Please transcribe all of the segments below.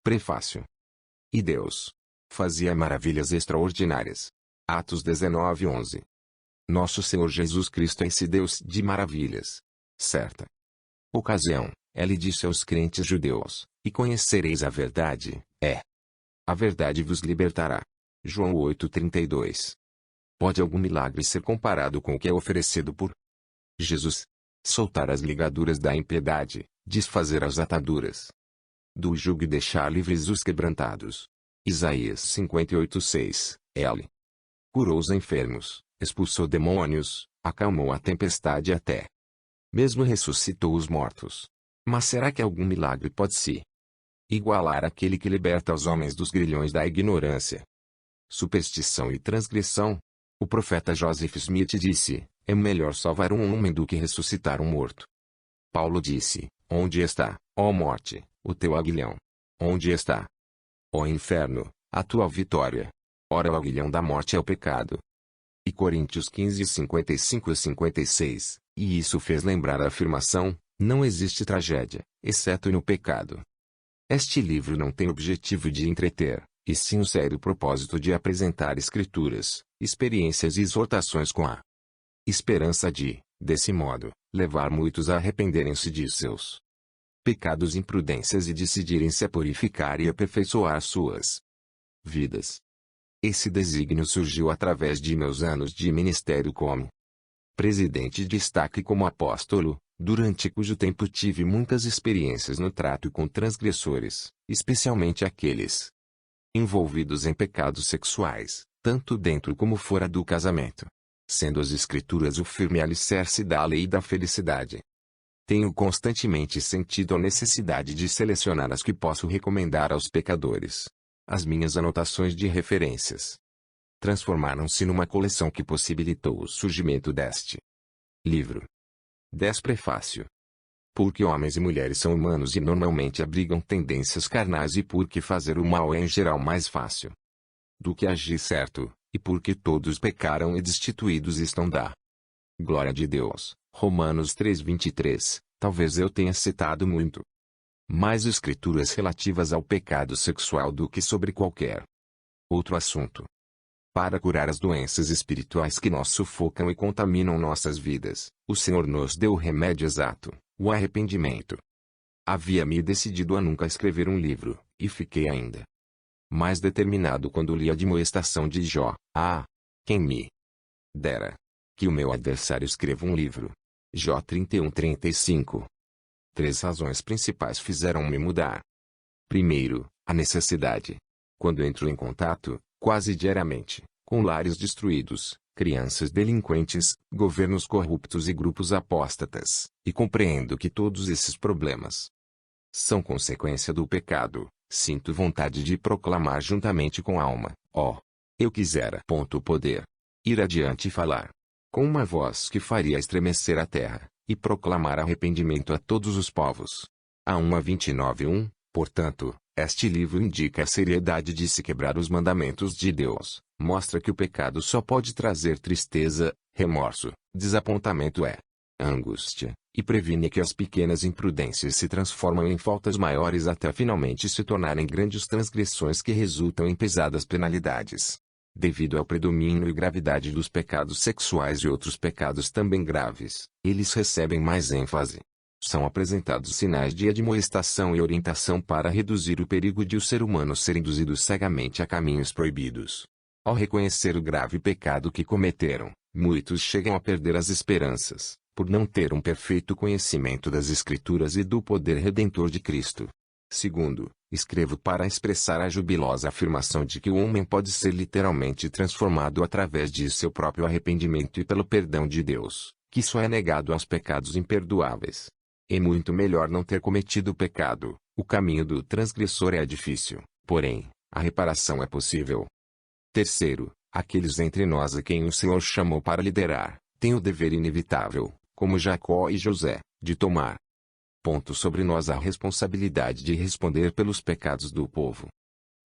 Prefácio. E Deus fazia maravilhas extraordinárias. Atos 19:11. Nosso Senhor Jesus Cristo é esse Deus de maravilhas. Certa ocasião, ele disse aos crentes judeus: E conhecereis a verdade, a verdade vos libertará. João 8:32. Pode algum milagre ser comparado com o que é oferecido por Jesus? Soltar as ligaduras da impiedade, desfazer as ataduras do jugo e deixar livres os quebrantados. Isaías 58:6. Ele curou os enfermos, expulsou demônios, acalmou a tempestade e até mesmo ressuscitou os mortos. Mas será que algum milagre pode se igualar àquele que liberta os homens dos grilhões da ignorância, superstição e transgressão? O profeta Joseph Smith disse: é melhor salvar um homem do que ressuscitar um morto. Paulo disse: onde está, ó morte, o teu aguilhão? Onde está, ó inferno, a tua vitória? Ora, o aguilhão da morte é o pecado. E Coríntios 15:55 e 56, e isso fez lembrar a afirmação: não existe tragédia, exceto no pecado. Este livro não tem objetivo de entreter, e sim o sério propósito de apresentar escrituras, experiências e exortações com a esperança de, desse modo, levar muitos a arrependerem-se de seus pecados e imprudências e decidirem se purificar e aperfeiçoar suas vidas. Esse desígnio surgiu através de meus anos de ministério como presidente de destaque e como apóstolo, durante cujo tempo tive muitas experiências no trato com transgressores, especialmente aqueles envolvidos em pecados sexuais, tanto dentro como fora do casamento, sendo as Escrituras o firme alicerce da lei da felicidade. Tenho constantemente sentido a necessidade de selecionar as que posso recomendar aos pecadores. As minhas anotações de referências transformaram-se numa coleção que possibilitou o surgimento deste livro. 10 Prefácio. Porque homens e mulheres são humanos e normalmente abrigam tendências carnais e porque fazer o mal é em geral mais fácil do que agir certo, e porque todos pecaram e destituídos estão da glória de Deus. Romanos 3:23. Talvez eu tenha citado muito mais escrituras relativas ao pecado sexual do que sobre qualquer outro assunto. Para curar as doenças espirituais que nos sufocam e contaminam nossas vidas, o Senhor nos deu o remédio exato, o arrependimento. Havia-me decidido a nunca escrever um livro, e fiquei ainda mais determinado quando li a admoestação de Jó: quem me dera que o meu adversário escreva um livro. Jó 31:35. 3 razões principais fizeram-me mudar. Primeiro, a necessidade. Quando entro em contato, quase diariamente, com lares destruídos, crianças delinquentes, governos corruptos e grupos apóstatas, e compreendo que todos esses problemas são consequência do pecado, sinto vontade de proclamar juntamente com a alma: eu quisera. Poder ir adiante e falar com uma voz que faria estremecer a terra, e proclamar arrependimento a todos os povos. A 1:29:1, portanto, este livro indica a seriedade de se quebrar os mandamentos de Deus, mostra que o pecado só pode trazer tristeza, remorso, desapontamento angústia, e previne que as pequenas imprudências se transformam em faltas maiores até finalmente se tornarem grandes transgressões que resultam em pesadas penalidades. Devido ao predomínio e gravidade dos pecados sexuais e outros pecados também graves, eles recebem mais ênfase. São apresentados sinais de admoestação e orientação para reduzir o perigo de o ser humano ser induzido cegamente a caminhos proibidos. Ao reconhecer o grave pecado que cometeram, muitos chegam a perder as esperanças, por não ter um perfeito conhecimento das Escrituras e do poder redentor de Cristo. Segundo, escrevo para expressar a jubilosa afirmação de que o homem pode ser literalmente transformado através de seu próprio arrependimento e pelo perdão de Deus, que só é negado aos pecados imperdoáveis. É muito melhor não ter cometido o pecado. O caminho do transgressor é difícil, porém, a reparação é possível. Terceiro, aqueles entre nós a quem o Senhor chamou para liderar, têm o dever inevitável, como Jacó e José, de tomar sobre nós a responsabilidade de responder pelos pecados do povo.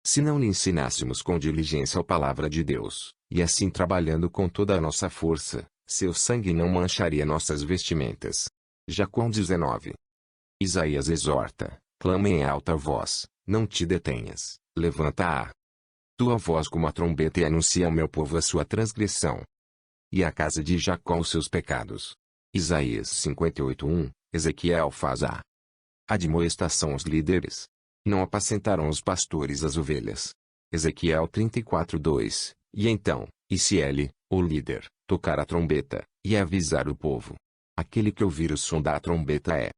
Se não lhe ensinássemos com diligência a palavra de Deus, e assim trabalhando com toda a nossa força, seu sangue não mancharia nossas vestimentas. Jacó 19. Isaías exorta: Clama em alta voz, não te detenhas, levanta-a. Tua voz como a trombeta e anuncia ao meu povo a sua transgressão. E à casa de Jacó os seus pecados. Isaías 58:1, Ezequiel faz a admoestação aos líderes. Não apacentarão os pastores as ovelhas. Ezequiel 34:2, e então, e se ele, o líder, tocar a trombeta, e avisar o povo. Aquele que ouvir o som da trombeta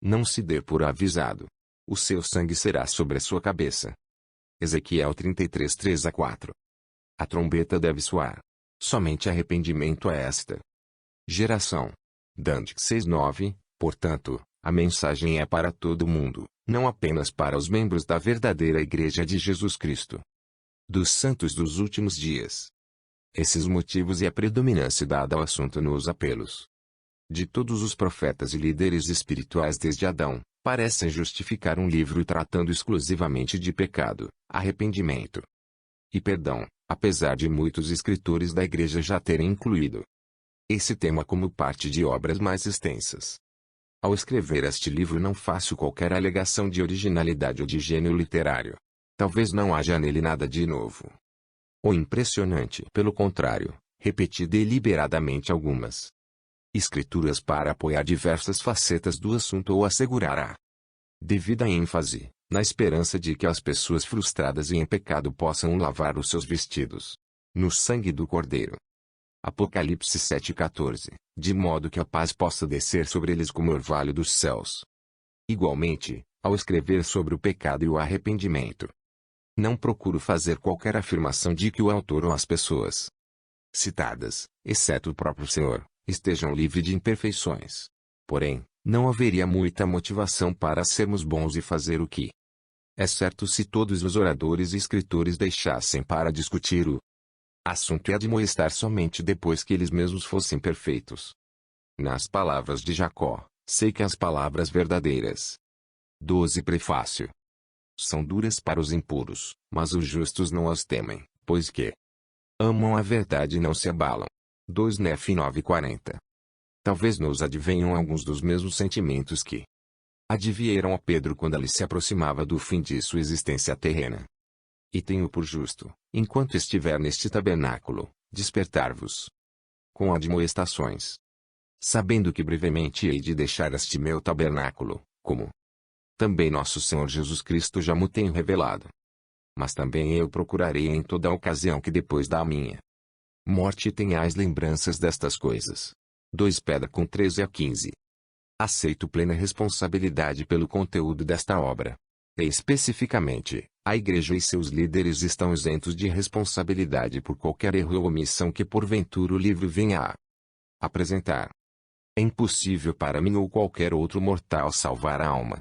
não se dê por avisado. O seu sangue será sobre a sua cabeça. Ezequiel 33:3-4. A trombeta deve soar. Somente arrependimento é esta geração. Dante 6:9, portanto, a mensagem é para todo mundo, não apenas para os membros da verdadeira Igreja de Jesus Cristo. Dos santos dos últimos dias. Esses motivos e a predominância dada ao assunto nos apelos de todos os profetas e líderes espirituais desde Adão, parecem justificar um livro tratando exclusivamente de pecado, arrependimento e perdão, apesar de muitos escritores da Igreja já terem incluído esse tema como parte de obras mais extensas. Ao escrever este livro não faço qualquer alegação de originalidade ou de gênio literário. Talvez não haja nele nada de novo ou impressionante. Pelo contrário, repeti deliberadamente algumas escrituras para apoiar diversas facetas do assunto ou assegurar a devida ênfase, na esperança de que as pessoas frustradas e em pecado possam lavar os seus vestidos no sangue do Cordeiro. Apocalipse 7:14, de modo que a paz possa descer sobre eles como orvalho dos céus. Igualmente, ao escrever sobre o pecado e o arrependimento, não procuro fazer qualquer afirmação de que o autor ou as pessoas citadas, exceto o próprio Senhor, estejam livres de imperfeições. Porém, não haveria muita motivação para sermos bons e fazer o que é certo se todos os oradores e escritores deixassem para discutir o assunto e admoestar somente depois que eles mesmos fossem perfeitos. Nas palavras de Jacó, sei que as palavras verdadeiras 12 Prefácio são duras para os impuros, mas os justos não as temem, pois que amam a verdade e não se abalam. 2 Nef 9:40. Talvez nos advenham alguns dos mesmos sentimentos que advieram a Pedro quando ele se aproximava do fim de sua existência terrena. E tenho por justo, enquanto estiver neste tabernáculo, despertar-vos com admoestações, sabendo que brevemente hei de deixar este meu tabernáculo, como também nosso Senhor Jesus Cristo já me tem revelado. Mas também eu procurarei em toda a ocasião que depois da minha morte tenhais lembranças destas coisas. 2 Pedro 13-15. Aceito plena responsabilidade pelo conteúdo desta obra. E especificamente, a Igreja e seus líderes estão isentos de responsabilidade por qualquer erro ou omissão que porventura o livro venha a apresentar. É impossível para mim ou qualquer outro mortal salvar a alma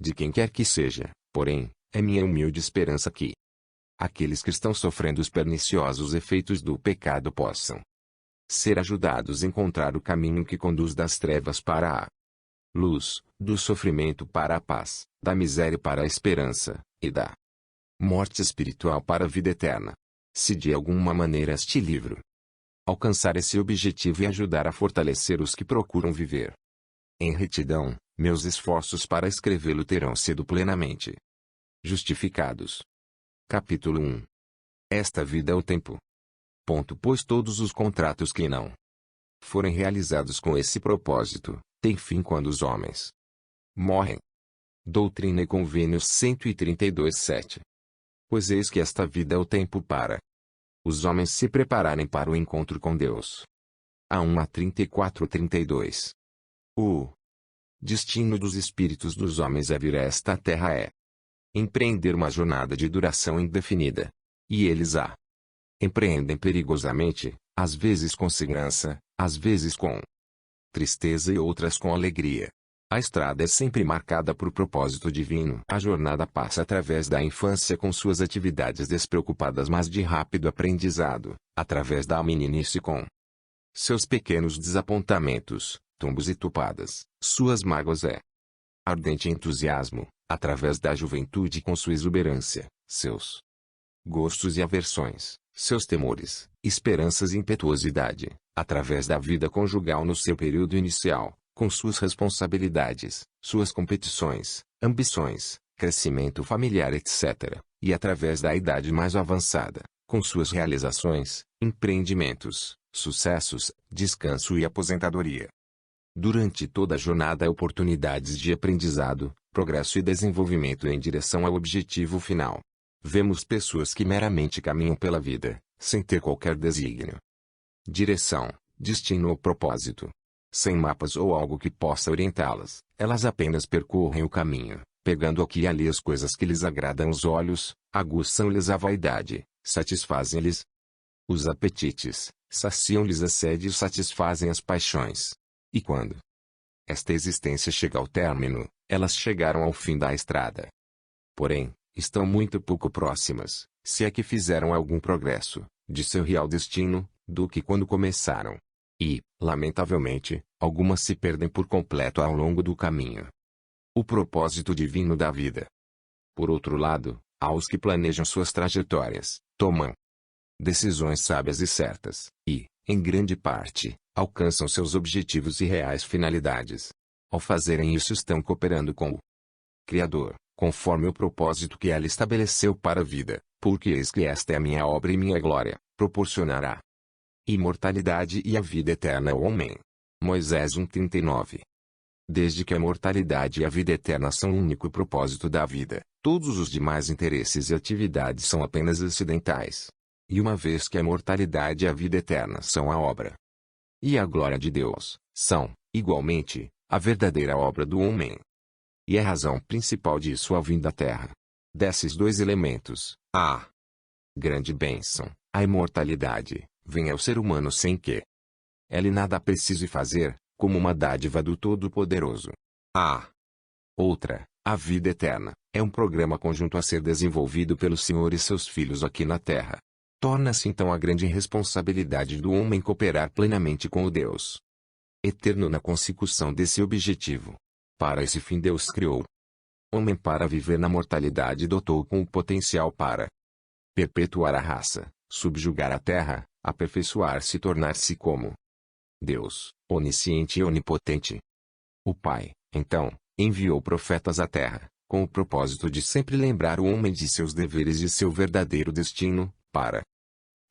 de quem quer que seja, porém, é minha humilde esperança que aqueles que estão sofrendo os perniciosos efeitos do pecado possam ser ajudados a encontrar o caminho que conduz das trevas para a luz, do sofrimento para a paz, da miséria para a esperança, e da morte espiritual para a vida eterna. Se de alguma maneira este livro alcançar esse objetivo e ajudar a fortalecer os que procuram viver em retidão, meus esforços para escrevê-lo terão sido plenamente justificados. Capítulo 1. Esta vida é o tempo. Pois todos os contratos que não forem realizados com esse propósito, têm fim quando os homens morrem. Doutrina e Convênios 132:7. Pois eis que esta vida é o tempo para os homens se prepararem para o encontro com Deus. A 1:34-32. O destino dos espíritos dos homens a vir a esta terra é empreender uma jornada de duração indefinida. E eles a empreendem perigosamente, às vezes com segurança, às vezes com tristeza e outras com alegria. A estrada é sempre marcada por propósito divino. A jornada passa através da infância com suas atividades despreocupadas mas de rápido aprendizado, através da meninice com seus pequenos desapontamentos, tombos e topadas, suas mágoas ardente entusiasmo, através da juventude com sua exuberância, seus gostos e aversões, seus temores, esperanças e impetuosidade, através da vida conjugal no seu período inicial, com suas responsabilidades, suas competições, ambições, crescimento familiar, etc., e através da idade mais avançada, com suas realizações, empreendimentos, sucessos, descanso e aposentadoria. Durante toda a jornada há oportunidades de aprendizado, progresso e desenvolvimento em direção ao objetivo final. Vemos pessoas que meramente caminham pela vida, sem ter qualquer desígnio, direção, destino ou propósito. Sem mapas ou algo que possa orientá-las, elas apenas percorrem o caminho, pegando aqui e ali as coisas que lhes agradam aos olhos, aguçam-lhes a vaidade, satisfazem-lhes os apetites, saciam-lhes a sede e satisfazem as paixões. E quando esta existência chega ao término, elas chegaram ao fim da estrada. Porém, estão muito pouco próximas, se é que fizeram algum progresso, de seu real destino, do que quando começaram. E, lamentavelmente, algumas se perdem por completo ao longo do caminho. O propósito divino da vida. Por outro lado, há os que planejam suas trajetórias, tomam decisões sábias e certas, e, em grande parte, alcançam seus objetivos e reais finalidades. Ao fazerem isso estão cooperando com o Criador, conforme o propósito que Ele estabeleceu para a vida, porque eis que esta é a minha obra e minha glória, proporcionará imortalidade e a vida eterna ao homem. Moisés 1:39. Desde que a mortalidade e a vida eterna são o único propósito da vida, todos os demais interesses e atividades são apenas acidentais. E uma vez que a mortalidade e a vida eterna são a obra e a glória de Deus, são, igualmente, a verdadeira obra do homem. E a razão principal de sua vinda à Terra. Desses dois elementos, a grande bênção, a imortalidade, vem ao ser humano sem que ele nada precise fazer, como uma dádiva do Todo-Poderoso. A outra, a vida eterna, é um programa conjunto a ser desenvolvido pelo Senhor e seus filhos aqui na Terra. Torna-se então a grande responsabilidade do homem cooperar plenamente com o Deus eterno na consecução desse objetivo. Para esse fim Deus criou o homem para viver na mortalidade e dotou com o potencial para perpetuar a raça, subjugar a terra, aperfeiçoar-se e tornar-se como Deus, onisciente e onipotente. O Pai, então, enviou profetas à terra, com o propósito de sempre lembrar o homem de seus deveres e seu verdadeiro destino, para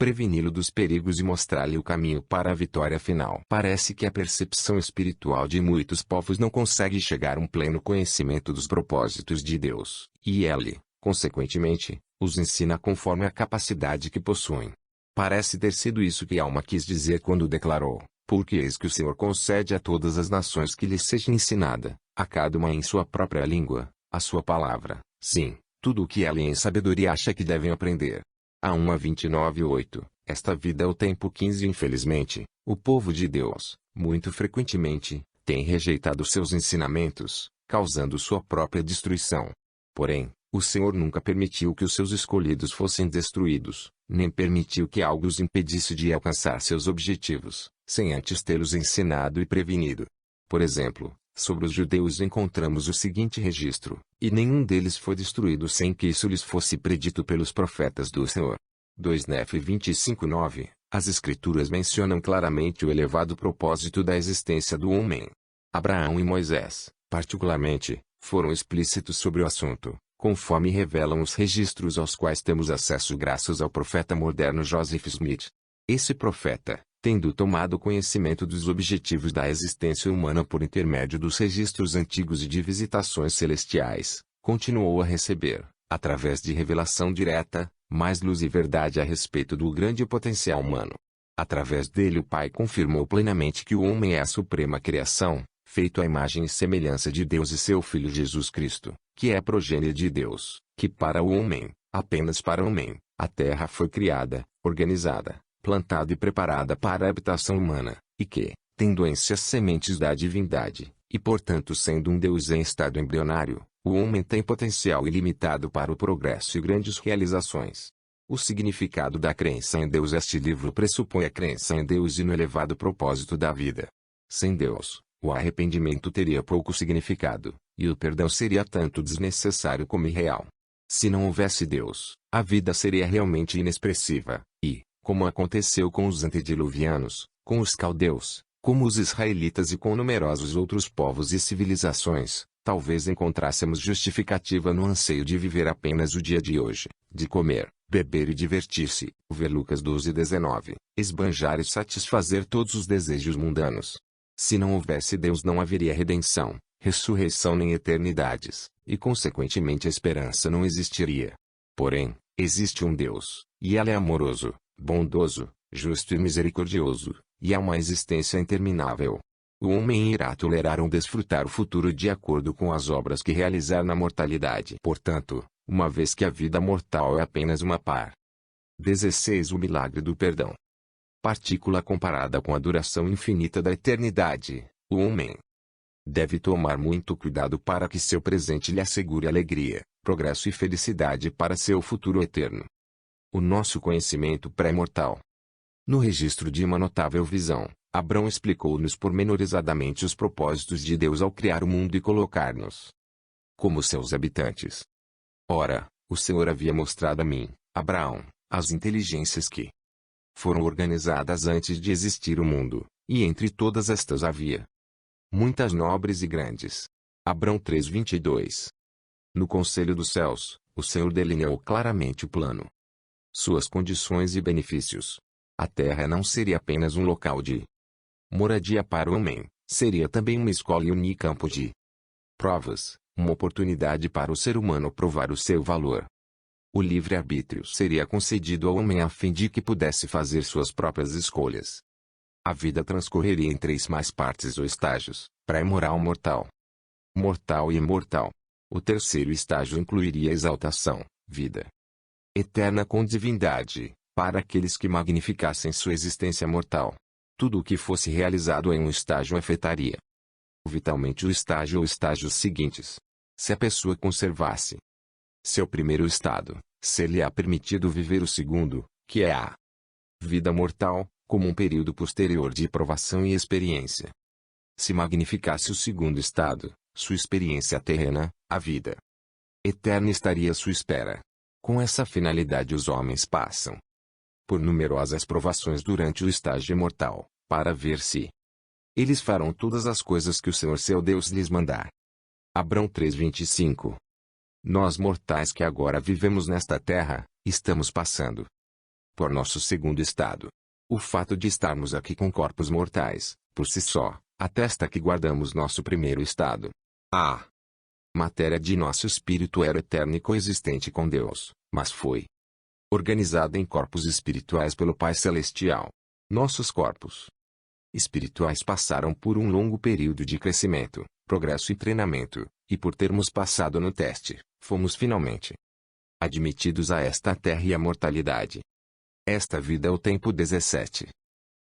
preveni-lo dos perigos e mostrar-lhe o caminho para a vitória final. Parece que a percepção espiritual de muitos povos não consegue chegar a um pleno conhecimento dos propósitos de Deus, e ele, consequentemente, os ensina conforme a capacidade que possuem. Parece ter sido isso que a alma quis dizer quando declarou: porque eis que o Senhor concede a todas as nações que lhe seja ensinada, a cada uma em sua própria língua, a sua palavra, sim, tudo o que ela em sabedoria acha que devem aprender. A 1 a 29:8, esta vida é o tempo 15. Infelizmente, o povo de Deus, muito frequentemente, tem rejeitado seus ensinamentos, causando sua própria destruição. Porém, o Senhor nunca permitiu que os seus escolhidos fossem destruídos, nem permitiu que algo os impedisse de alcançar seus objetivos, sem antes tê-los ensinado e prevenido. Por exemplo, sobre os judeus encontramos o seguinte registro: e nenhum deles foi destruído sem que isso lhes fosse predito pelos profetas do Senhor. 2 Nefe 25:9. As Escrituras mencionam claramente o elevado propósito da existência do homem. Abraão e Moisés, particularmente, foram explícitos sobre o assunto, conforme revelam os registros aos quais temos acesso graças ao profeta moderno Joseph Smith. Esse profeta, tendo tomado conhecimento dos objetivos da existência humana por intermédio dos registros antigos e de visitações celestiais, continuou a receber, através de revelação direta, mais luz e verdade a respeito do grande potencial humano. Através dele o Pai confirmou plenamente que o homem é a suprema criação, feito à imagem e semelhança de Deus e seu Filho Jesus Cristo, que é a progênie de Deus, que para o homem, apenas para o homem, a terra foi criada, organizada, plantada e preparada para a habitação humana, e que, tendo em si as sementes da divindade, e portanto sendo um Deus em estado embrionário, o homem tem potencial ilimitado para o progresso e grandes realizações. O significado da crença em Deus. Este livro pressupõe a crença em Deus e no elevado propósito da vida. Sem Deus, o arrependimento teria pouco significado, e o perdão seria tanto desnecessário como irreal. Se não houvesse Deus, a vida seria realmente inexpressiva, e, como aconteceu com os antediluvianos, com os caldeus, como os israelitas e com numerosos outros povos e civilizações, Talvez encontrássemos justificativa no anseio de viver apenas o dia de hoje, de comer, beber e divertir-se, ver Lucas 12:19, esbanjar e satisfazer todos os desejos mundanos. Se não houvesse Deus, não haveria redenção, ressurreição nem eternidades, e consequentemente a esperança não existiria. Porém, existe um Deus, e Ele é amoroso, bondoso, justo e misericordioso, e há uma existência interminável. O homem irá tolerar ou desfrutar o futuro de acordo com as obras que realizar na mortalidade. Portanto, uma vez que a vida mortal é apenas uma par. 16. O milagre do perdão. Partícula comparada com a duração infinita da eternidade, o homem deve tomar muito cuidado para que seu presente lhe assegure alegria, progresso e felicidade para seu futuro eterno. O nosso conhecimento pré-mortal. No registro de uma notável visão, Abrão explicou-nos pormenorizadamente os propósitos de Deus ao criar o mundo e colocar-nos como seus habitantes. Ora, o Senhor havia mostrado a mim, Abraão, as inteligências que foram organizadas antes de existir o mundo, e entre todas estas havia muitas nobres e grandes. Abrão 3:22. No conselho dos céus, o Senhor delineou claramente o plano, suas condições e benefícios. A terra não seria apenas um local de moradia para o homem, seria também uma escola e um campo de provas, uma oportunidade para o ser humano provar o seu valor. O livre-arbítrio seria concedido ao homem a fim de que pudesse fazer suas próprias escolhas. A vida transcorreria em 3 mais partes ou estágios: pré-moral, mortal, mortal e imortal. O terceiro estágio incluiria a exaltação, vida eterna com divindade, para aqueles que magnificassem sua existência mortal. Tudo o que fosse realizado em um estágio afetaria vitalmente o estágio ou estágios seguintes. Se a pessoa conservasse seu primeiro estado, ser-lhe-á permitido viver o segundo, que é a vida mortal, como um período posterior de provação e experiência. Se magnificasse o segundo estado, sua experiência terrena, a vida eterna estaria à sua espera. Com essa finalidade os homens passam por numerosas provações durante o estágio mortal, para ver se eles farão todas as coisas que o Senhor seu Deus lhes mandar. Abrão 3:25. Nós mortais que agora vivemos nesta terra, estamos passando por nosso segundo estado. O fato de estarmos aqui com corpos mortais, por si só, atesta que guardamos nosso primeiro estado. A matéria de nosso espírito era eterna e coexistente com Deus, mas foi organizada em corpos espirituais pelo Pai Celestial. Nossos corpos espirituais passaram por um longo período de crescimento, progresso e treinamento, e por termos passado no teste, fomos finalmente admitidos a esta terra e à mortalidade. Esta vida é o tempo 17.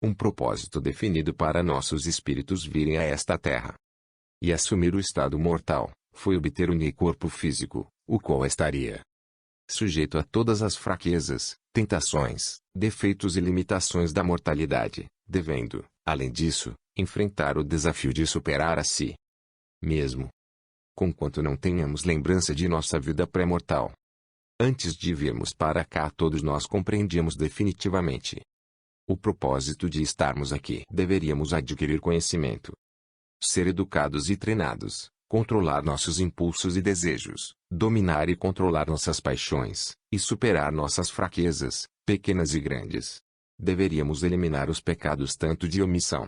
Um propósito definido para nossos espíritos virem a esta terra e assumir o estado mortal, foi obter um corpo físico, o qual estaria sujeito a todas as fraquezas, tentações, defeitos e limitações da mortalidade, devendo, além disso, enfrentar o desafio de superar a si mesmo, conquanto não tenhamos lembrança de nossa vida pré-mortal. Antes de virmos para cá, todos nós compreendíamos definitivamente o propósito de estarmos aqui. Deveríamos adquirir conhecimento, ser educados e treinados, controlar nossos impulsos e desejos, dominar e controlar nossas paixões, e superar nossas fraquezas, pequenas e grandes. Deveríamos eliminar os pecados tanto de omissão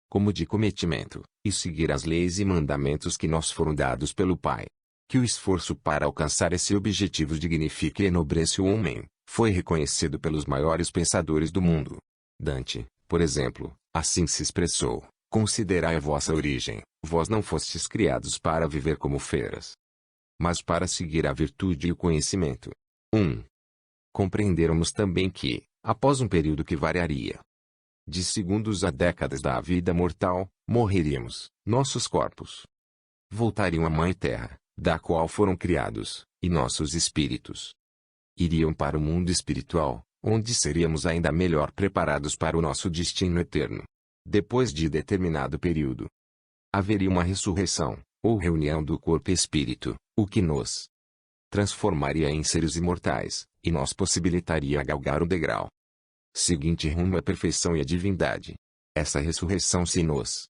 como de cometimento, e seguir as leis e mandamentos que nos foram dados pelo Pai. Que o esforço para alcançar esse objetivo dignifique e enobrece o homem, foi reconhecido pelos maiores pensadores do mundo. Dante, por exemplo, assim se expressou: considerai a vossa origem, vós não fostes criados para viver como feras, mas para seguir a virtude e o conhecimento. 1. Compreendermos também que, após um período que variaria de segundos a décadas da vida mortal, morreríamos, nossos corpos voltariam à Mãe Terra, da qual foram criados, e nossos espíritos iriam para o mundo espiritual, onde seríamos ainda melhor preparados para o nosso destino eterno. Depois de determinado período, haveria uma ressurreição, ou reunião do corpo e espírito, o que nos transformaria em seres imortais, e nos possibilitaria galgar o degrau seguinte rumo à perfeição e à divindade. Essa ressurreição se nos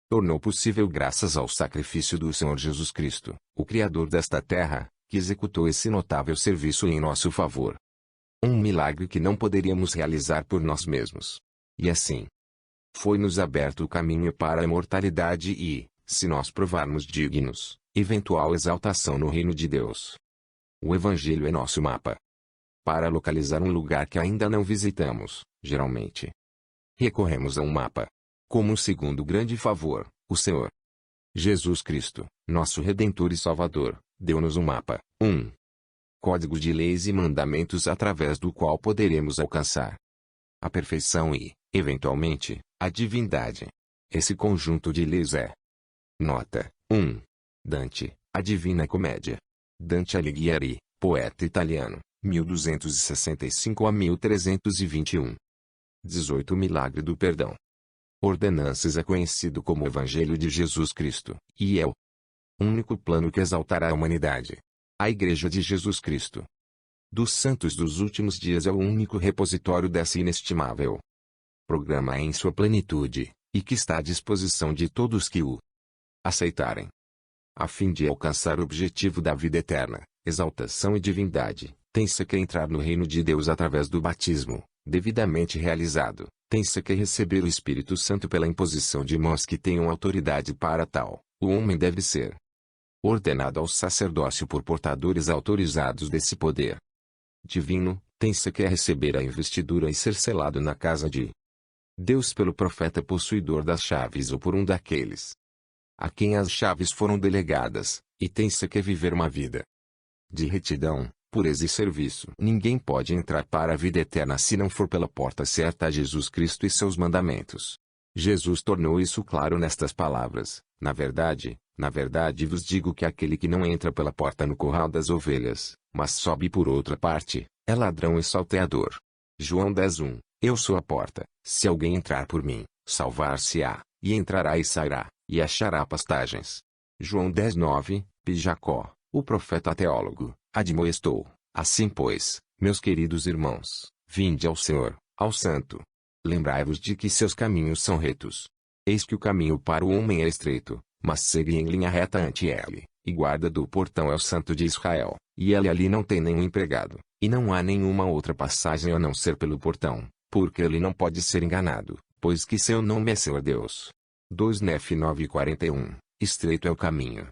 tornou possível graças ao sacrifício do Senhor Jesus Cristo, o Criador desta terra, que executou esse notável serviço em nosso favor. Um milagre que não poderíamos realizar por nós mesmos. E assim, foi-nos aberto o caminho para a imortalidade e, se nós provarmos dignos, eventual exaltação no reino de Deus. O Evangelho é nosso mapa para localizar um lugar que ainda não visitamos, geralmente recorremos a um mapa. Como um segundo grande favor, o Senhor Jesus Cristo, nosso Redentor e Salvador, deu-nos um mapa, código de leis e mandamentos através do qual poderemos alcançar a perfeição e, eventualmente, a divindade. Esse conjunto de leis é: Nota 1. Dante, A Divina Comédia. Dante Alighieri, poeta italiano, 1265 a 1321. 18. Milagre do Perdão. Ordenanças é conhecido como Evangelho de Jesus Cristo, e é o único plano que exaltará a humanidade. A Igreja de Jesus Cristo dos Santos dos Últimos Dias é o único repositório desse inestimável programa em sua plenitude, e que está à disposição de todos que o aceitarem. A fim de alcançar o objetivo da vida eterna, exaltação e divindade, tem-se que entrar no reino de Deus através do batismo, devidamente realizado. Tem-se que receber o Espírito Santo pela imposição de mãos que tenham autoridade para tal. O homem deve ser ordenado ao sacerdócio por portadores autorizados desse poder divino. Tem-se que receber a investidura e ser selado na casa de Deus pelo profeta possuidor das chaves ou por um daqueles a quem as chaves foram delegadas, e tem-se que viver uma vida de retidão, pureza e serviço. Ninguém pode entrar para a vida eterna se não for pela porta certa a Jesus Cristo e seus mandamentos. Jesus tornou isso claro nestas palavras: na verdade vos digo que aquele que não entra pela porta no curral das ovelhas, mas sobe por outra parte, é ladrão e salteador. João 10:1. Eu sou a porta. Se alguém entrar por mim, salvar-se-á, e entrará e sairá, e achará pastagens. João 10:9. P. Jacó, o profeta teólogo, admoestou: assim pois, meus queridos irmãos, vinde ao Senhor, ao Santo. Lembrai-vos de que seus caminhos são retos. Eis que o caminho para o homem é estreito, mas segue em linha reta ante ele, e guarda do portão é o Santo de Israel, e ele ali não tem nenhum empregado, e não há nenhuma outra passagem a não ser pelo portão, porque ele não pode ser enganado, pois que seu nome é Senhor Deus. 2 Nef 9:41. Estreito é o caminho.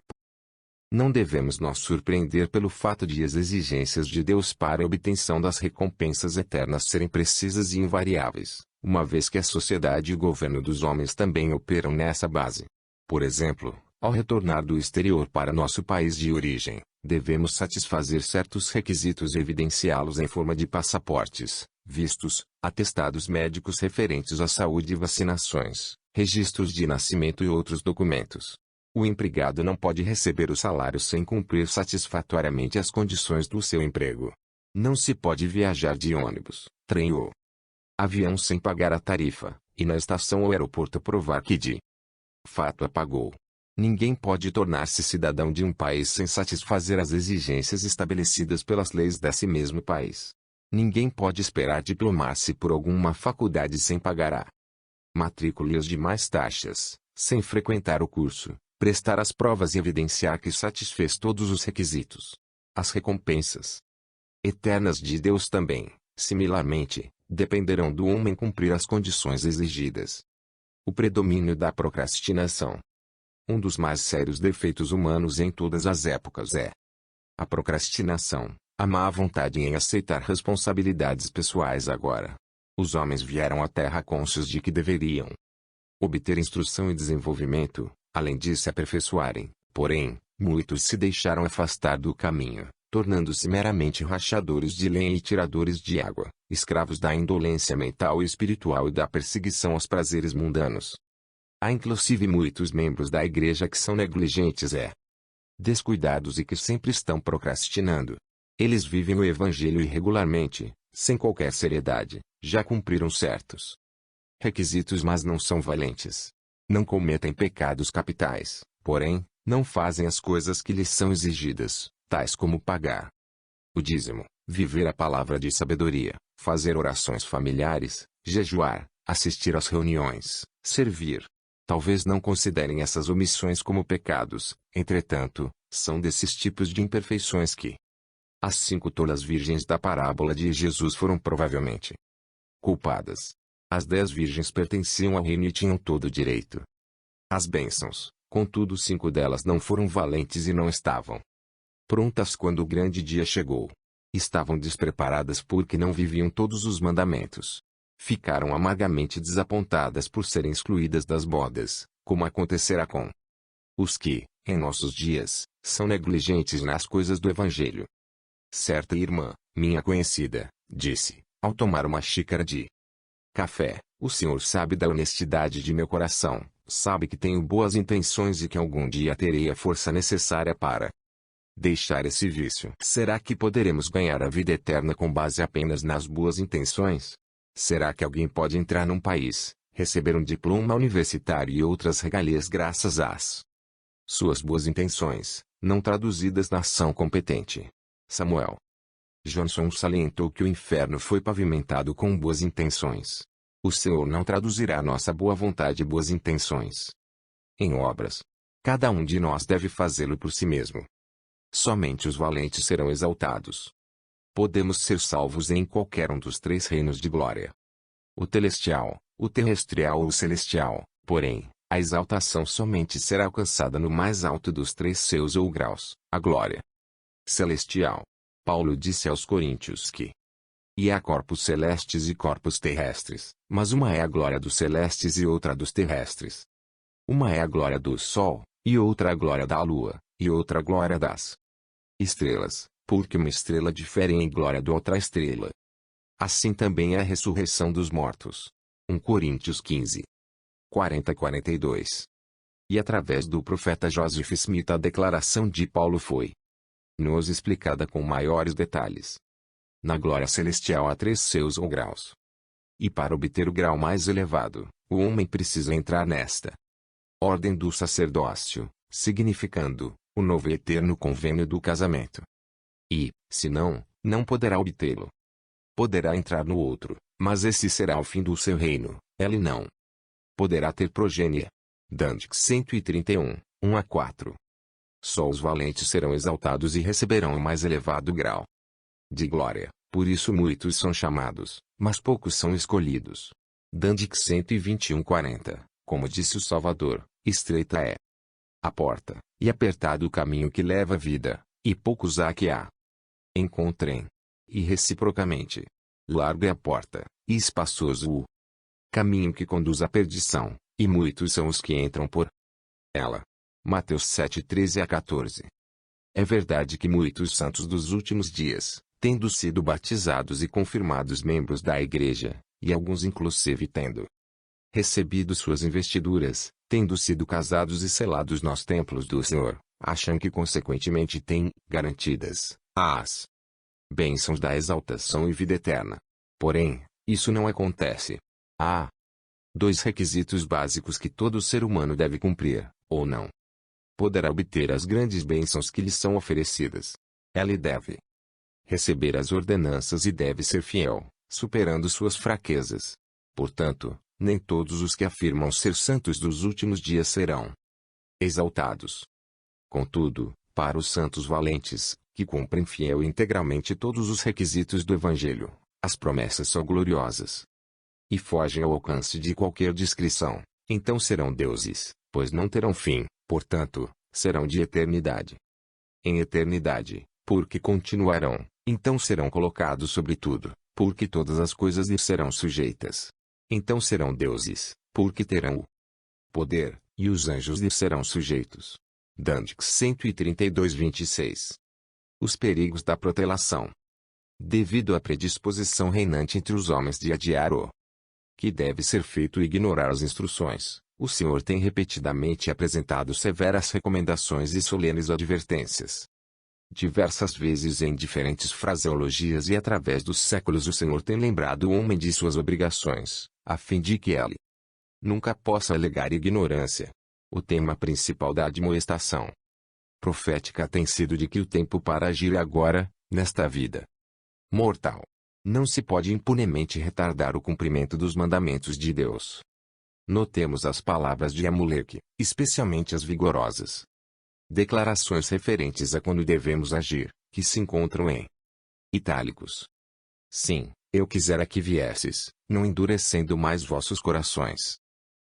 Não devemos nos surpreender pelo fato de as exigências de Deus para a obtenção das recompensas eternas serem precisas e invariáveis, uma vez que a sociedade e o governo dos homens também operam nessa base. Por exemplo, ao retornar do exterior para nosso país de origem, devemos satisfazer certos requisitos e evidenciá-los em forma de passaportes, vistos, atestados médicos referentes à saúde e vacinações, registros de nascimento e outros documentos. O empregado não pode receber o salário sem cumprir satisfatoriamente as condições do seu emprego. Não se pode viajar de ônibus, trem ou avião sem pagar a tarifa, e na estação ou aeroporto provar que de fato a pagou. Ninguém pode tornar-se cidadão de um país sem satisfazer as exigências estabelecidas pelas leis desse mesmo país. Ninguém pode esperar diplomar-se por alguma faculdade sem pagar a matrícula e as demais taxas, sem frequentar o curso, prestar as provas e evidenciar que satisfez todos os requisitos. As recompensas eternas de Deus também, similarmente, dependerão do homem cumprir as condições exigidas. O predomínio da procrastinação. Um dos mais sérios defeitos humanos em todas as épocas é a procrastinação, a má vontade em aceitar responsabilidades pessoais agora. Os homens vieram à Terra cônscios de que deveriam obter instrução e desenvolvimento, além de se aperfeiçoarem. Porém, muitos se deixaram afastar do caminho, tornando-se meramente rachadores de lenha e tiradores de água, escravos da indolência mental e espiritual e da perseguição aos prazeres mundanos. Há inclusive muitos membros da igreja que são negligentes descuidados e que sempre estão procrastinando. Eles vivem o evangelho irregularmente, sem qualquer seriedade, já cumpriram certos requisitos mas não são valentes. Não cometem pecados capitais, porém, não fazem as coisas que lhes são exigidas, tais como pagar o dízimo, viver a palavra de sabedoria, fazer orações familiares, jejuar, assistir às reuniões, servir Talvez não considerem essas omissões como pecados, entretanto, são desses tipos de imperfeições que as 5 tolas virgens da parábola de Jesus foram provavelmente culpadas. As 10 virgens pertenciam ao reino e tinham todo o direito. As bênçãos, contudo 5 delas não foram valentes e não estavam prontas quando o grande dia chegou. Estavam despreparadas porque não viviam todos os mandamentos. Ficaram amargamente desapontadas por serem excluídas das bodas, como acontecerá com os que, em nossos dias, são negligentes nas coisas do Evangelho. Certa irmã, minha conhecida, disse, ao tomar uma xícara de café: o senhor sabe da honestidade de meu coração, sabe que tenho boas intenções e que algum dia terei a força necessária para deixar esse vício. Será que poderemos ganhar a vida eterna com base apenas nas boas intenções? Será que alguém pode entrar num país, receber um diploma universitário e outras regalias graças às suas boas intenções, não traduzidas na ação competente? Samuel Johnson salientou que o inferno foi pavimentado com boas intenções. O Senhor não traduzirá nossa boa vontade e boas intenções em obras. Cada um de nós deve fazê-lo por si mesmo. Somente os valentes serão exaltados. Podemos ser salvos em qualquer um dos 3 reinos de glória: o celestial, o terrestrial ou o celestial, porém, a exaltação somente será alcançada no mais alto dos 3 seus ou graus, a glória celestial. Paulo disse aos Coríntios que e há corpos celestes e corpos terrestres, mas uma é a glória dos celestes e outra dos terrestres. Uma é a glória do sol, e outra a glória da lua, e outra a glória das estrelas, porque uma estrela difere em glória de outra estrela. Assim também é a ressurreição dos mortos. 1 Coríntios 15, 40-42. E através do profeta Joseph Smith a declaração de Paulo foi nos explicada com maiores detalhes. Na glória celestial há 3 seus ou graus. E para obter o grau mais elevado, o homem precisa entrar nesta ordem do sacerdócio, significando o novo e eterno convênio do casamento. E, se não, não poderá obtê-lo. Poderá entrar no outro, mas esse será o fim do seu reino. Ele não poderá ter progênie. Dante 131, 1-4. Só os valentes serão exaltados e receberão o mais elevado grau de glória. Por isso muitos são chamados, mas poucos são escolhidos. Dante 121:40. Como disse o Salvador, estreita é a porta, e apertado o caminho que leva à vida, e poucos há que a encontrem. E reciprocamente, larga é a porta, e espaçoso o caminho que conduz à perdição, e muitos são os que entram por ela. Mateus 7:13-14. É verdade que muitos santos dos últimos dias, tendo sido batizados e confirmados membros da Igreja, e alguns inclusive tendo recebido suas investiduras, tendo sido casados e selados nos templos do Senhor, acham que consequentemente têm garantidas as bênçãos da exaltação e vida eterna. Porém, isso não acontece. Há 2 requisitos básicos que todo ser humano deve cumprir, ou não poderá obter as grandes bênçãos que lhe são oferecidas. Ele deve receber as ordenanças e deve ser fiel, superando suas fraquezas. Portanto, nem todos os que afirmam ser santos dos últimos dias serão exaltados. Contudo, para os santos valentes, que cumprem fiel e integralmente todos os requisitos do Evangelho, as promessas são gloriosas e fogem ao alcance de qualquer descrição. Então serão deuses, pois não terão fim, portanto, serão de eternidade em eternidade, porque continuarão. Então serão colocados sobre tudo, porque todas as coisas lhes serão sujeitas. Então serão deuses, porque terão o poder, e os anjos lhes serão sujeitos. Dante 132:26. Os perigos da protelação. Devido à predisposição reinante entre os homens de adiar o que deve ser feito e ignorar as instruções, o Senhor tem repetidamente apresentado severas recomendações e solenes advertências. Diversas vezes em diferentes fraseologias e através dos séculos o Senhor tem lembrado o homem de suas obrigações, a fim de que ele nunca possa alegar ignorância. O tema principal da admoestação profética tem sido de que o tempo para agir é agora, nesta vida mortal. Não se pode impunemente retardar o cumprimento dos mandamentos de Deus. Notemos as palavras de Amulek, especialmente as vigorosas declarações referentes a quando devemos agir, que se encontram em itálicos. Sim, eu quisera que viesses, não endurecendo mais vossos corações.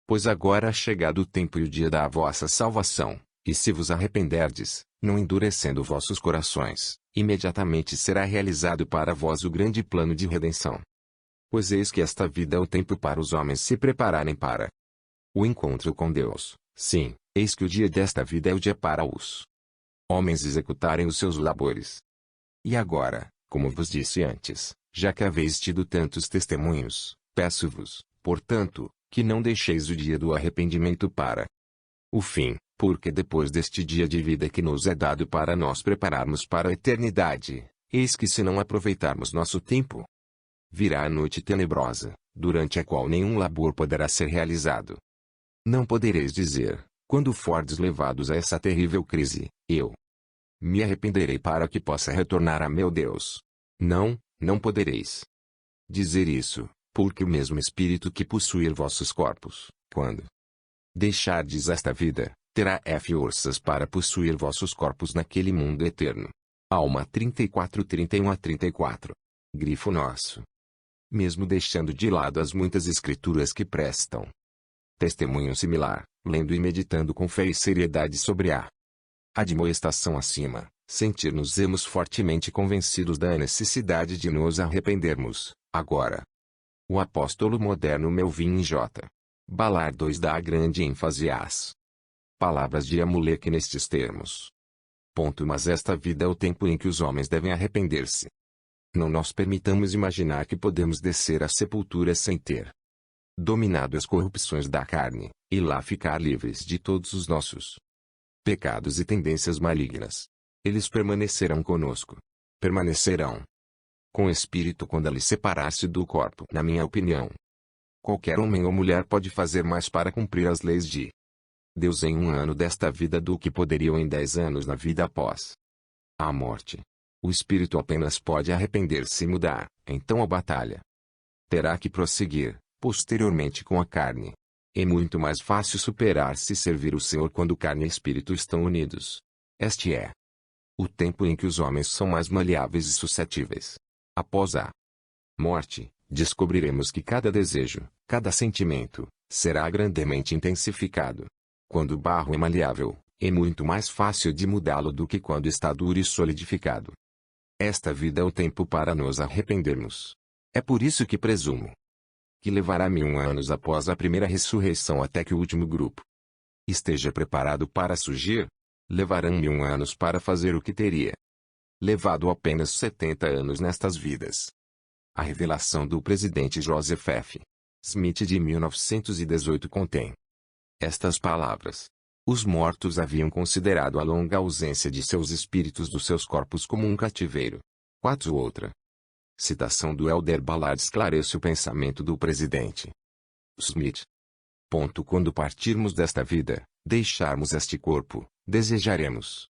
Pois agora é chegado o tempo e o dia da vossa salvação, e se vos arrependerdes, não endurecendo vossos corações, imediatamente será realizado para vós o grande plano de redenção. Pois eis que esta vida é o tempo para os homens se prepararem para o encontro com Deus. Sim, eis que o dia desta vida é o dia para os homens executarem os seus labores. E agora, como vos disse antes, já que haveis tido tantos testemunhos, peço-vos, portanto, que não deixeis o dia do arrependimento para o fim, porque depois deste dia de vida que nos é dado para nós prepararmos para a eternidade, eis que se não aproveitarmos nosso tempo, virá a noite tenebrosa, durante a qual nenhum labor poderá ser realizado. Não podereis dizer, quando fordes levados a essa terrível crise, eu me arrependerei para que possa retornar a meu Deus. Não, não podereis dizer isso, porque o mesmo Espírito que possuir vossos corpos, quando deixardes esta vida, terá forças para possuir vossos corpos naquele mundo eterno. Alma 34, 31 a 34. Grifo nosso. Mesmo deixando de lado as muitas escrituras que prestam testemunho similar, lendo e meditando com fé e seriedade sobre a admoestação acima, sentir-nos-emos fortemente convencidos da necessidade de nos arrependermos, agora. O apóstolo moderno Melvin J. Ballard 2 dá grande ênfase às palavras de Amulek nestes termos. Mas esta vida é o tempo em que os homens devem arrepender-se. Não nos permitamos imaginar que podemos descer à sepultura sem ter dominado as corrupções da carne, e lá ficar livres de todos os nossos pecados e tendências malignas. Eles permanecerão conosco. Permanecerão com o espírito quando ele separar-se do corpo. Na minha opinião, qualquer homem ou mulher pode fazer mais para cumprir as leis de Deus em um ano desta vida do que poderiam em 10 anos na vida após a morte. O espírito apenas pode arrepender-se e mudar, então a batalha terá que prosseguir, posteriormente com a carne. É muito mais fácil superar-se e servir o Senhor quando carne e espírito estão unidos. Este é o tempo em que os homens são mais maleáveis e suscetíveis. Após a morte, descobriremos que cada desejo, cada sentimento, será grandemente intensificado. Quando o barro é maleável, é muito mais fácil de mudá-lo do que quando está duro e solidificado. Esta vida é o tempo para nos arrependermos. É por isso que presumo que levará 1000 anos após a primeira ressurreição até que o último grupo esteja preparado para surgir. Levarão 1000 anos para fazer o que teria levado apenas 70 anos nestas vidas. A revelação do presidente Joseph F. Smith de 1918 contém estas palavras. Os mortos haviam considerado a longa ausência de seus espíritos dos seus corpos como um cativeiro. 4 outra citação do Elder Ballard esclarece o pensamento do presidente Smith. Quando partirmos desta vida, deixarmos este corpo, desejaremos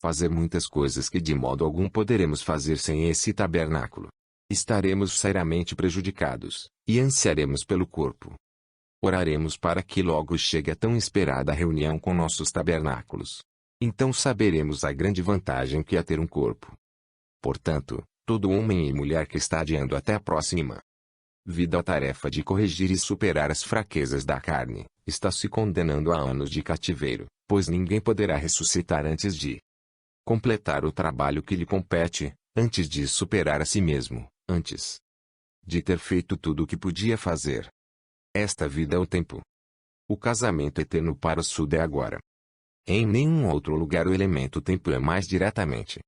fazer muitas coisas que de modo algum poderemos fazer sem esse tabernáculo. Estaremos seriamente prejudicados, e ansiaremos pelo corpo. Oraremos para que logo chegue a tão esperada reunião com nossos tabernáculos. Então saberemos a grande vantagem que é ter um corpo. Portanto, todo homem e mulher que está adiando até a próxima vida a tarefa de corrigir e superar as fraquezas da carne, está se condenando a anos de cativeiro, pois ninguém poderá ressuscitar antes de completar o trabalho que lhe compete, antes de superar a si mesmo, antes de ter feito tudo o que podia fazer. Esta vida é o tempo. O casamento eterno para o sul é agora. Em nenhum outro lugar o elemento tempo é mais diretamente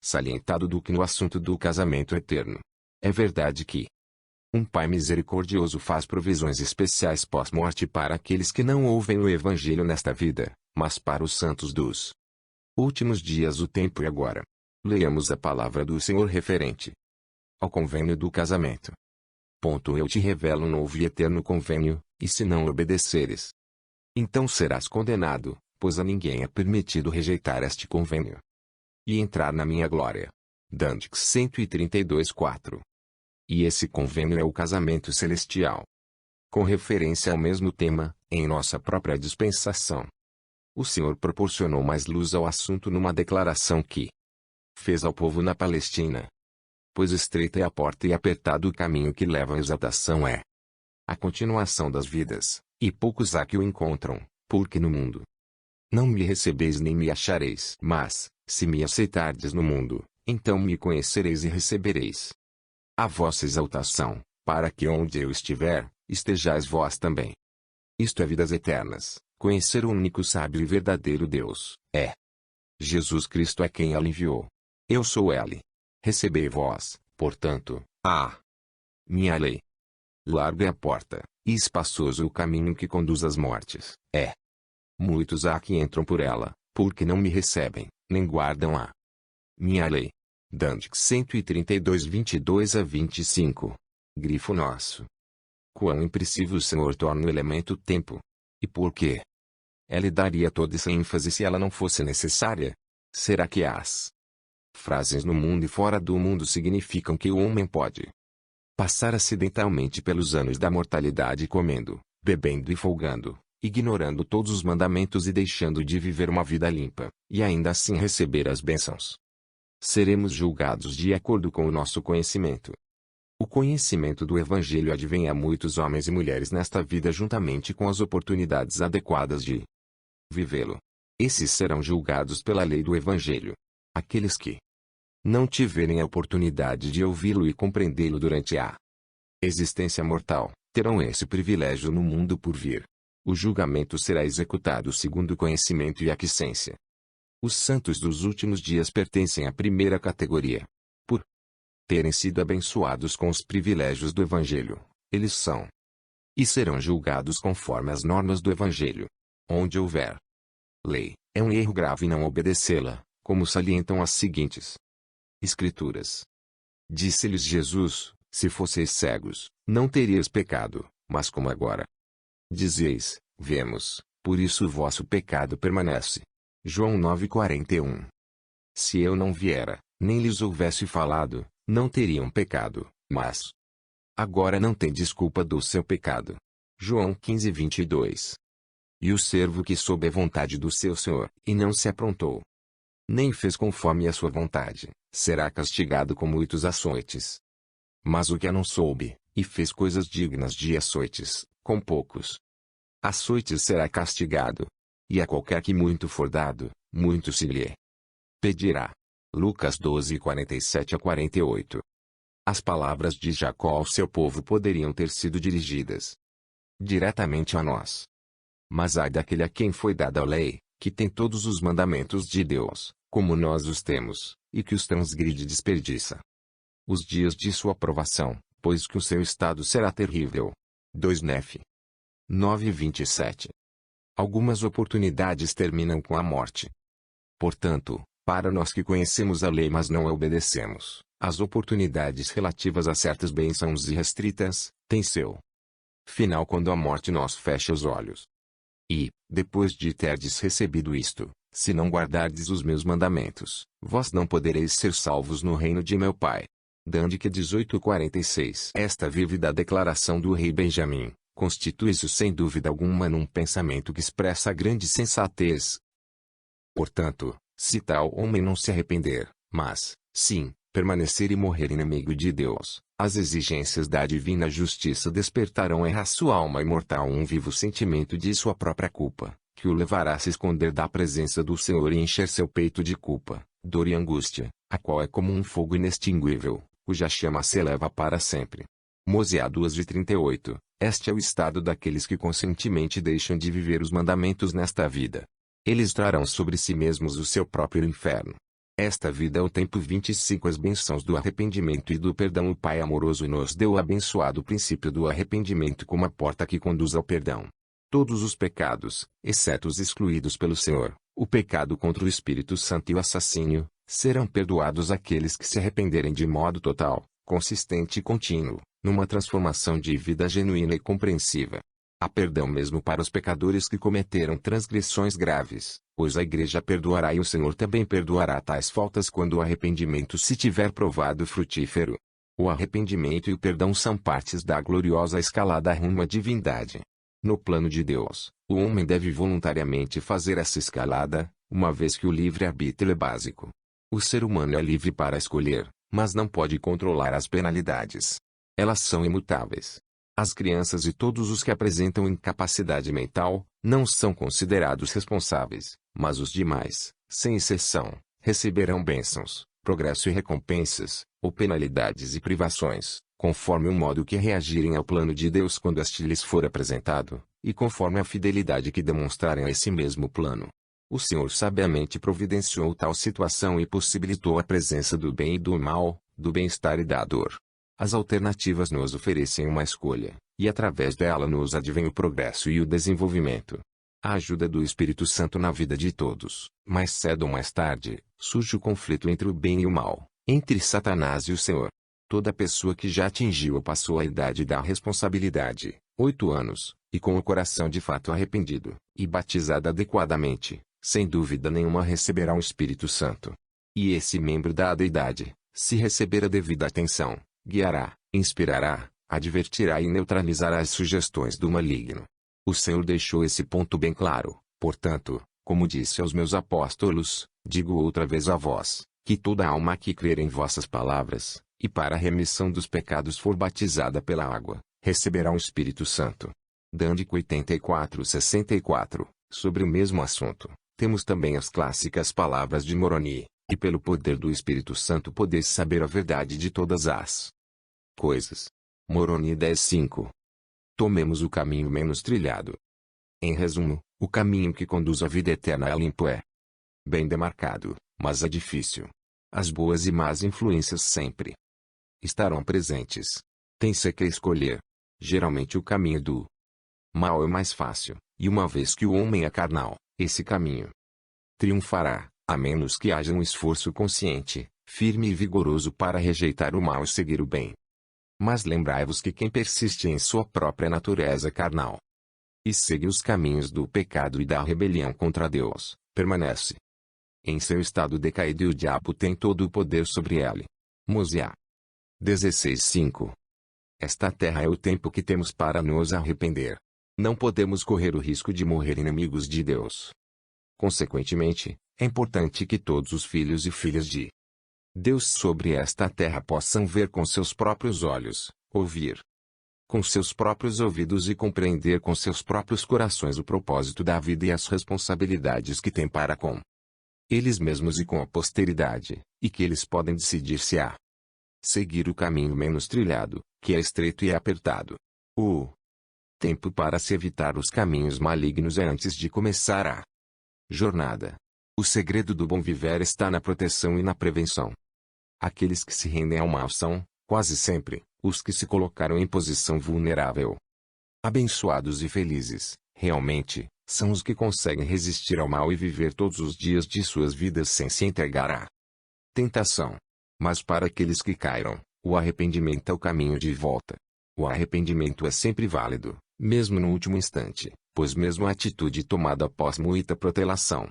salientado do que no assunto do casamento eterno. É verdade que um Pai misericordioso faz provisões especiais pós-morte para aqueles que não ouvem o Evangelho nesta vida, mas para os santos dos últimos dias o tempo é agora. Leamos a palavra do Senhor referente ao convênio do casamento. Eu te revelo um novo e eterno convênio, e se não obedeceres, então serás condenado, pois a ninguém é permitido rejeitar este convênio e entrar na minha glória. Dandix 132:4. E esse convênio é o casamento celestial. com referência ao mesmo tema, em nossa própria dispensação. O Senhor proporcionou mais luz ao assunto numa declaração que fez ao povo na Palestina. Pois estreita é a porta e apertado o caminho que leva à exaltação é a continuação das vidas, e poucos há que o encontram, porque no mundo não me recebeis nem me achareis. Mas, se me aceitardes no mundo, então me conhecereis e recebereis a vossa exaltação, para que onde eu estiver, estejais vós também. Isto é vidas eternas, conhecer o único sábio e verdadeiro Deus, é Jesus Cristo é quem ele enviou. Eu sou ele. Recebei vós, portanto, a minha lei. Larga é a porta, e espaçoso o caminho que conduz às mortes. Muitos há que entram por ela, porque não me recebem, nem guardam a minha lei. Dantes 132, 22 a 25. Grifo nosso. Quão impressível o Senhor torna o elemento tempo. E por quê? Ele daria toda essa ênfase se ela não fosse necessária? Será que as frases no mundo e fora do mundo significam que o homem pode passar acidentalmente pelos anos da mortalidade comendo, bebendo e folgando, ignorando todos os mandamentos e deixando de viver uma vida limpa, e ainda assim receber as bênçãos? Seremos julgados de acordo com o nosso conhecimento. O conhecimento do Evangelho advém a muitos homens e mulheres nesta vida juntamente com as oportunidades adequadas de vivê-lo. Esses serão julgados pela lei do Evangelho. Aqueles que não tiverem a oportunidade de ouvi-lo e compreendê-lo durante a existência mortal, terão esse privilégio no mundo por vir. O julgamento será executado segundo o conhecimento e a aquiescência. Os santos dos últimos dias pertencem à primeira categoria. Por terem sido abençoados com os privilégios do Evangelho, eles são e serão julgados conforme as normas do Evangelho. Onde houver lei, é um erro grave não obedecê-la, como salientam as seguintes Escrituras. Disse-lhes Jesus: se fosseis cegos, não teríeis pecado, mas como agora dizeis, vemos, por isso o vosso pecado permanece. João 9,41. Se eu não viera, nem lhes houvesse falado, não teriam pecado, mas agora não tem desculpa do seu pecado. João 15:22. E o servo que soube a vontade do seu senhor, e não se aprontou, nem fez conforme a sua vontade, será castigado com muitos açoites. Mas o que a não soube, e fez coisas dignas de açoites, com poucos açoites será castigado. E a qualquer que muito for dado, muito se lhe pedirá. Lucas 12:47 a 48. As palavras de Jacó ao seu povo poderiam ter sido dirigidas diretamente a nós. Mas ai daquele a quem foi dada a lei, que tem todos os mandamentos de Deus, como nós os temos, e que os transgride e desperdiça os dias de sua aprovação, pois que o seu estado será terrível. 2 Nef 9:27. Algumas oportunidades terminam com a morte. Portanto, para nós que conhecemos a lei mas não a obedecemos, as oportunidades relativas a certas bênçãos irrestritas, têm seu final quando a morte nos fecha os olhos. E, depois de terdes recebido isto, se não guardardes os meus mandamentos, vós não podereis ser salvos no reino de meu Pai. Dandique 18:46. Esta vívida declaração do rei Benjamim constitui-se sem dúvida alguma num pensamento que expressa grande sensatez. Portanto, se tal homem não se arrepender, mas, sim, permanecer e morrer inimigo de Deus, as exigências da divina justiça despertarão em sua alma imortal um vivo sentimento de sua própria culpa, que o levará a se esconder da presença do Senhor e encher seu peito de culpa, dor e angústia, a qual é como um fogo inextinguível, cuja chama se eleva para sempre. Mosiá 2:38. Este é o estado daqueles que conscientemente deixam de viver os mandamentos nesta vida. Eles trarão sobre si mesmos o seu próprio inferno. Esta vida é o tempo 25. As bênçãos do arrependimento e do perdão. O Pai amoroso nos deu o abençoado princípio do arrependimento como a porta que conduz ao perdão. Todos os pecados, exceto os excluídos pelo Senhor, o pecado contra o Espírito Santo e o assassínio, serão perdoados àqueles que se arrependerem de modo total, consistente e contínuo, numa transformação de vida genuína e compreensiva. Há perdão mesmo para os pecadores que cometeram transgressões graves, pois a Igreja perdoará e o Senhor também perdoará tais faltas quando o arrependimento se tiver provado frutífero. O arrependimento e o perdão são partes da gloriosa escalada rumo à divindade. No plano de Deus, o homem deve voluntariamente fazer essa escalada, uma vez que o livre-arbítrio é básico. O ser humano é livre para escolher, mas não pode controlar as penalidades. Elas são imutáveis. As crianças e todos os que apresentam incapacidade mental, não são considerados responsáveis, mas os demais, sem exceção, receberão bênçãos, progresso e recompensas, ou penalidades e privações, conforme o modo que reagirem ao plano de Deus quando este lhes for apresentado, e conforme a fidelidade que demonstrarem a esse mesmo plano. O Senhor sabiamente providenciou tal situação e possibilitou a presença do bem e do mal, do bem-estar e da dor. As alternativas nos oferecem uma escolha, e através dela nos advém o progresso e o desenvolvimento. A ajuda do Espírito Santo na vida de todos, mais cedo ou mais tarde, surge o conflito entre o bem e o mal, entre Satanás e o Senhor. Toda pessoa que já atingiu ou passou a idade da responsabilidade, 8 anos, e com o coração de fato arrependido, e batizada adequadamente, sem dúvida nenhuma receberá o Espírito Santo. E esse membro da idade, se receber a devida atenção, guiará, inspirará, advertirá e neutralizará as sugestões do maligno. O Senhor deixou esse ponto bem claro, portanto, como disse aos meus apóstolos, digo outra vez a vós, que toda alma que crer em vossas palavras, e para a remissão dos pecados for batizada pela água, receberá o Espírito Santo. Dândico 84:64, sobre o mesmo assunto, temos também as clássicas palavras de Moroni, e pelo poder do Espírito Santo podeis saber a verdade de todas as coisas. Moroni 10:5. Tomemos o caminho menos trilhado. Em resumo, o caminho que conduz à vida eterna é limpo, é bem demarcado, mas é difícil. As boas e más influências sempre estarão presentes. Tem-se que escolher. Geralmente o caminho do mal é mais fácil, e uma vez que o homem é carnal, esse caminho triunfará, a menos que haja um esforço consciente, firme e vigoroso para rejeitar o mal e seguir o bem. Mas lembrai-vos que quem persiste em sua própria natureza carnal e segue os caminhos do pecado e da rebelião contra Deus, permanece em seu estado decaído e o diabo tem todo o poder sobre ele. Mosiá 16:5. Esta terra é o tempo que temos para nos arrepender. Não podemos correr o risco de morrer inimigos de Deus. Consequentemente, é importante que todos os filhos e filhas de Deus sobre esta terra possam ver com seus próprios olhos, ouvir com seus próprios ouvidos e compreender com seus próprios corações o propósito da vida e as responsabilidades que têm para com eles mesmos e com a posteridade, e que eles podem decidir-se a seguir o caminho menos trilhado, que é estreito e apertado. O tempo para se evitar os caminhos malignos é antes de começar a jornada. O segredo do bom viver está na proteção e na prevenção. Aqueles que se rendem ao mal são, quase sempre, os que se colocaram em posição vulnerável. Abençoados e felizes, realmente, são os que conseguem resistir ao mal e viver todos os dias de suas vidas sem se entregar à tentação. Mas para aqueles que caíram, o arrependimento é o caminho de volta. O arrependimento é sempre válido, mesmo no último instante, pois mesmo a atitude tomada após muita protelação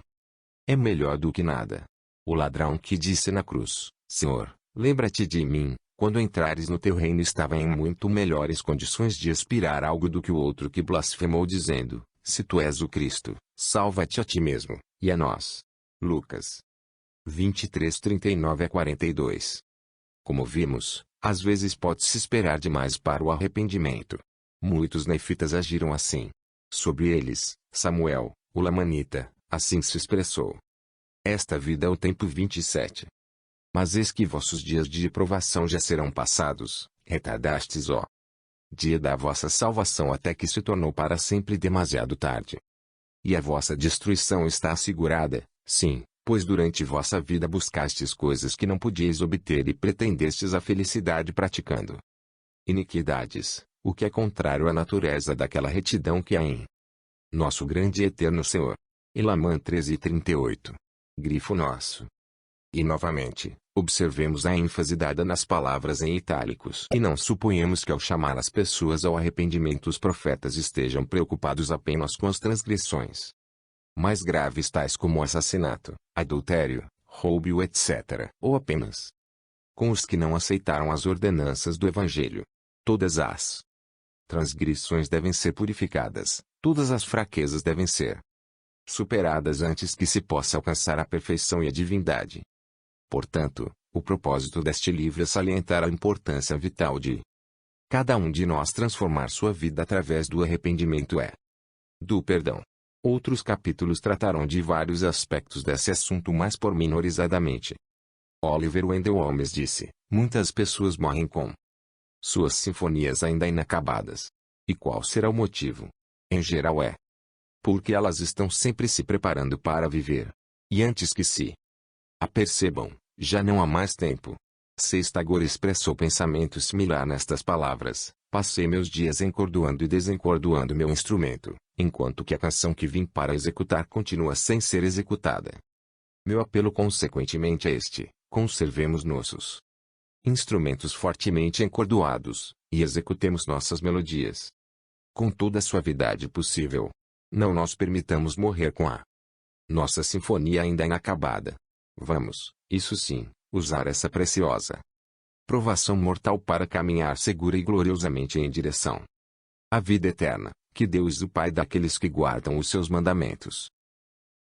é melhor do que nada. O ladrão que disse na cruz, Senhor, lembra-te de mim, quando entrares no teu reino estava em muito melhores condições de aspirar algo do que o outro que blasfemou dizendo, se tu és o Cristo, salva-te a ti mesmo, e a nós. Lucas 23:39-42. Como vimos, às vezes pode-se esperar demais para o arrependimento. Muitos nefitas agiram assim. Sobre eles, Samuel, o Lamanita, assim se expressou. Esta vida é o tempo 27. Mas eis que vossos dias de provação já serão passados, retardastes ó dia da vossa salvação até que se tornou para sempre demasiado tarde. E a vossa destruição está assegurada, sim, pois durante vossa vida buscastes coisas que não podíeis obter e pretendestes a felicidade praticando iniquidades, o que é contrário à natureza daquela retidão que há em nosso grande e eterno Senhor. Elamã 13:38. Grifo nosso. E novamente, observemos a ênfase dada nas palavras em itálicos. E não suponhamos que ao chamar as pessoas ao arrependimento os profetas estejam preocupados apenas com as transgressões mais graves tais como assassinato, adultério, roubo etc. Ou apenas com os que não aceitaram as ordenanças do Evangelho. Todas as transgressões devem ser purificadas, todas as fraquezas devem ser superadas antes que se possa alcançar a perfeição e a divindade. Portanto, o propósito deste livro é salientar a importância vital de cada um de nós transformar sua vida através do arrependimento e do perdão. Outros capítulos tratarão de vários aspectos desse assunto mais pormenorizadamente. Oliver Wendell Holmes disse: muitas pessoas morrem com suas sinfonias ainda inacabadas. E qual será o motivo? Em geral é porque elas estão sempre se preparando para viver. E antes que se apercebam, já não há mais tempo. C. Tagore expressou pensamento similar nestas palavras: passei meus dias encordoando e desencordoando meu instrumento, enquanto que a canção que vim para executar continua sem ser executada. Meu apelo consequentemente é este: conservemos nossos instrumentos fortemente encordoados, e executemos nossas melodias com toda a suavidade possível. Não nos permitamos morrer com a nossa sinfonia ainda inacabada. Vamos, isso sim, usar essa preciosa provação mortal para caminhar segura e gloriosamente em direção à vida eterna, que Deus o Pai dá àqueles que guardam os seus mandamentos.